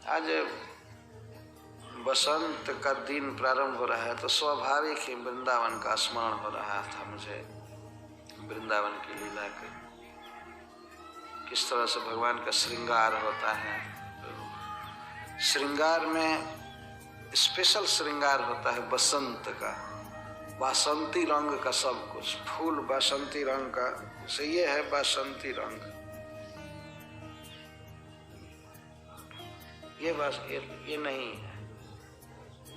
आज बसंत का दिन प्रारंभ हो रहा है तो स्वाभाविक ही वृंदावन का स्मरण हो रहा था मुझे। वृंदावन की लीला के किस तरह से भगवान का श्रृंगार होता है। श्रृंगार में स्पेशल श्रृंगार होता है बसंत का, बासंती रंग का सब कुछ, फूल बासंती रंग का, से ये है बासंती रंग। ये नहीं है,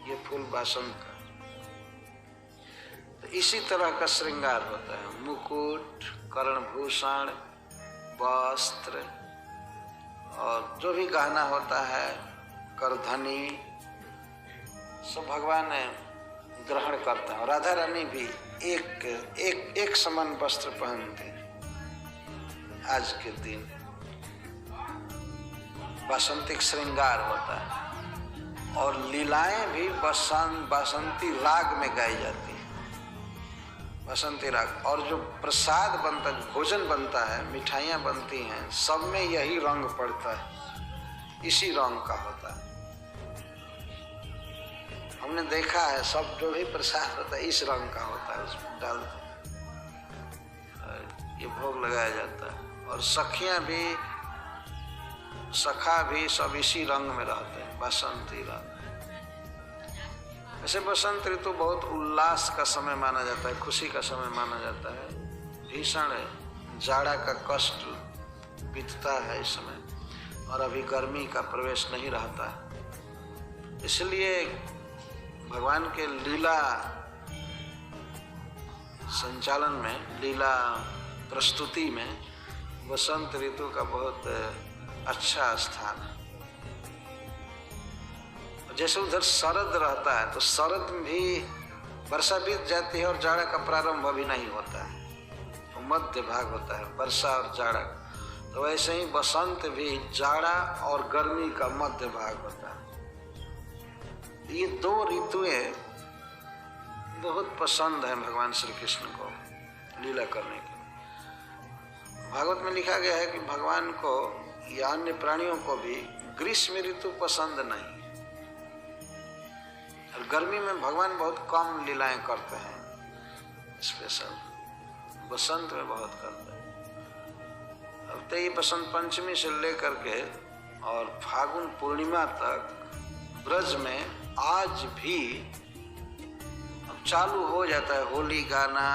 ये फूल बासंत का। तो इसी तरह का श्रृंगार होता है, मुकुट, कर्णभूषण, वस्त्र और जो भी गहना होता है, करधनी, सब भगवान ग्रहण करता है। राधा रानी भी एक समान वस्त्र पहनते आज के दिन। बासंतिक श्रृंगार होता है और लीलाएं भी बासंती राग में गाई जाती है, बासंती राग। और जो प्रसाद बनता है, भोजन बनता है, मिठाइयाँ बनती हैं, सब में यही रंग पड़ता है, इसी रंग का होता है। हमने देखा है सब जो भी प्रसाद होता है इस रंग का होता है, उसमें डालते ये भोग लगाया जाता है। और सखियां भी, सखा भी सब इसी रंग में रहते हैं, बसंती रंग। वैसे बसंत ऋतु बहुत उल्लास का समय माना जाता है, खुशी का समय माना जाता है। भीषण जाड़ा का कष्ट बीतता है इस समय और अभी गर्मी का प्रवेश नहीं रहता है। इसलिए भगवान के लीला संचालन में, लीला प्रस्तुति में बसंत ऋतु का बहुत अच्छा स्थान है। जैसे उधर शरद रहता है तो शरद में भी वर्षा बीत जाती है और जाड़ा का प्रारंभ अभी नहीं होता है, तो मध्य भाग होता है वर्षा और जाड़ा। तो वैसे ही बसंत भी जाड़ा और गर्मी का मध्य भाग होता है। ये दो ऋतुएं बहुत पसंद है भगवान श्री कृष्ण को लीला करने के लिए। भागवत में लिखा गया है कि भगवान को या अन्य प्राणियों को भी ग्रीष्म ऋतु पसंद नहीं। और गर्मी में भगवान बहुत कम लीलाएं करते हैं, स्पेशल बसंत में बहुत करते हैं। अब तो ये बसंत पंचमी से लेकर के और फागुन पूर्णिमा तक ब्रज में आज भी अब चालू हो जाता है होली गाना।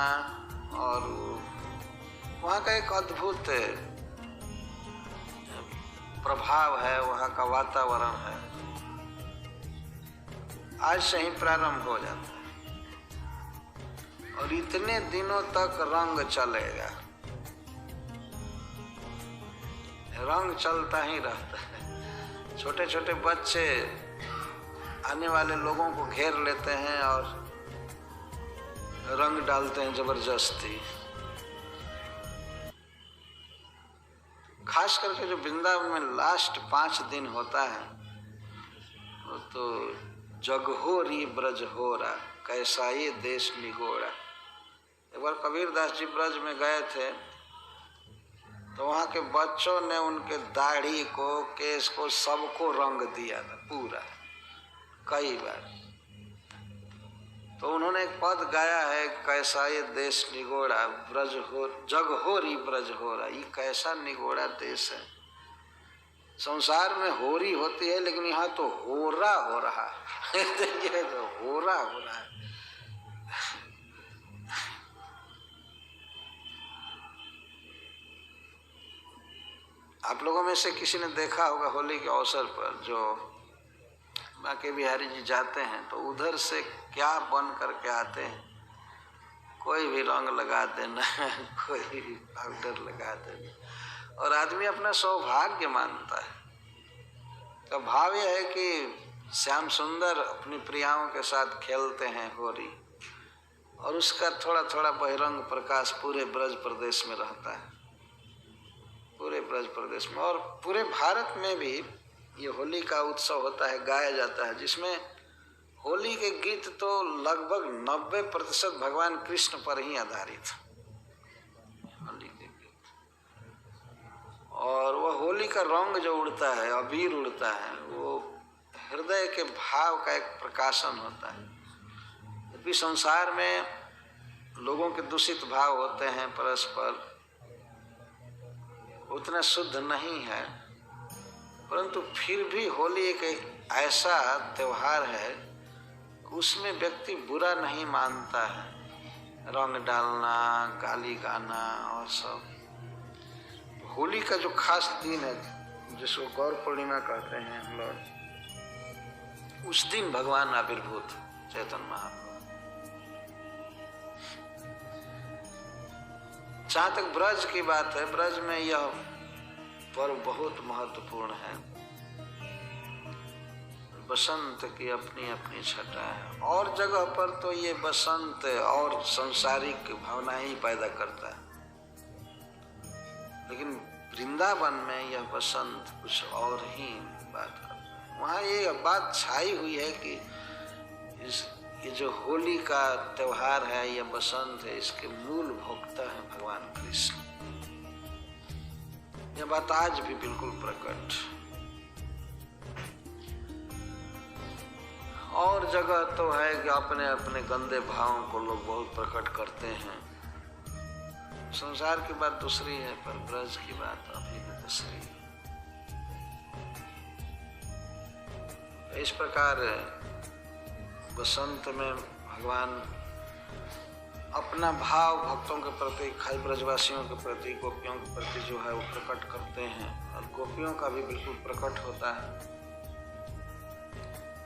और वहाँ का एक अद्भुत प्रभाव है, वहाँ का वातावरण है, आज से ही प्रारंभ हो जाता है और इतने दिनों तक रंग चलेगा, रंग चलता ही रहता है। छोटे छोटे बच्चे आने वाले लोगों को घेर लेते हैं और रंग डालते हैं जबरदस्ती। खास करके जो वृंदावन में लास्ट 5 दिन होता है वो तो जगहोरी ब्रज होरा, कैसा ये देश निगोरा। एक बार कबीरदास जी ब्रज में गए थे तो वहाँ के बच्चों ने उनके दाढ़ी को, केस को, सबको रंग दिया था पूरा, कई बार। तो उन्होंने एक पद गाया है, कैसा ये देश निगोड़ा, ब्रज हो जग होरी ब्रज होरा। ये कैसा निगोड़ा देश है। संसार में होरी होती है लेकिन यहाँ तो होरा हो रहा है। ये तो होरा हो रहा है। आप लोगों में से किसी ने देखा होगा होली के अवसर पर जो बांके बिहारी जी जाते हैं तो उधर से क्या बन करके आते हैं, कोई भी रंग लगा देना, कोई भी पाउडर लगा देना, और आदमी अपना सौभाग्य मानता है। तो भाव यह है कि श्याम सुंदर अपनी प्रियाओं के साथ खेलते हैं होली और उसका थोड़ा थोड़ा बहिरंग प्रकाश पूरे ब्रज प्रदेश में रहता है, पूरे ब्रज प्रदेश में। और पूरे भारत में भी ये होली का उत्सव होता है, गाया जाता है, जिसमें होली के गीत तो लगभग 90% भगवान कृष्ण पर ही आधारित होली के गीत। और वह होली का रंग जो उड़ता है, अबीर उड़ता है, वो हृदय के भाव का एक प्रकाशन होता है। यद्यपि संसार में लोगों के दूषित भाव होते हैं परस्पर, उतना शुद्ध नहीं है, परंतु फिर भी होली एक ऐसा त्योहार है उसमें व्यक्ति बुरा नहीं मानता है। रंग डालना, गाली गाना और सब। होली का जो खास दिन है जिसको गौर पूर्णिमा कहते हैं हम लोग, उस दिन भगवान आविर्भूत चैतन्य महाप्रभु। जहाँ तक ब्रज की बात है, ब्रज में यह पर्व बहुत महत्वपूर्ण है। बसंत की अपनी अपनी छटा है, और जगह पर तो ये बसंत और सांसारिक भावनाएं ही पैदा करता है, लेकिन वृंदावन में यह बसंत कुछ और ही बात करता है। वहाँ ये बात छाई हुई है कि ये जो होली का त्योहार है, यह बसंत है, इसके मूल भोक्ता है भगवान कृष्ण। यह बात आज भी बिल्कुल प्रकट। और जगह तो है कि अपने अपने गंदे भावों को लोग बहुत प्रकट करते हैं। संसार की बात दूसरी है, पर ब्रज की बात अभी भी दूसरी है। इस प्रकार बसंत में भगवान अपना भाव भक्तों के प्रति, खास ब्रजवासियों के प्रति, गोपियों के प्रति जो है वो प्रकट करते हैं, और गोपियों का भी बिल्कुल प्रकट होता है।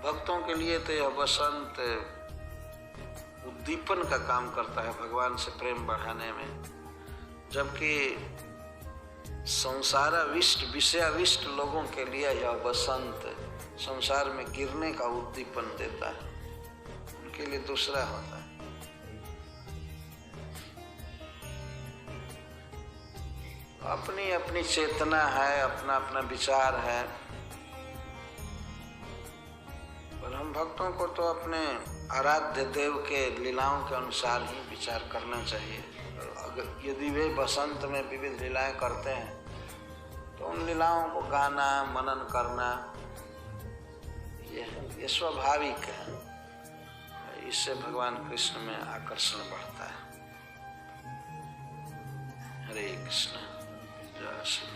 भक्तों के लिए तो यह बसंत उद्दीपन का काम करता है, भगवान से प्रेम बढ़ाने में, जबकि संसाराविष्ट, विषयाविष्ट लोगों के लिए यह बसंत संसार में गिरने का उद्दीपन देता है, उनके लिए दूसरा होता है। अपनी अपनी चेतना है, अपना अपना विचार है, पर हम भक्तों को तो अपने आराध्य देव के लीलाओं के अनुसार ही विचार करना चाहिए। अगर यदि वे बसंत में विविध लीलाएं करते हैं तो उन लीलाओं को गाना, मनन करना ये स्वाभाविक है। इससे भगवान कृष्ण में आकर्षण बढ़ता है। हरे कृष्ण। जय श्री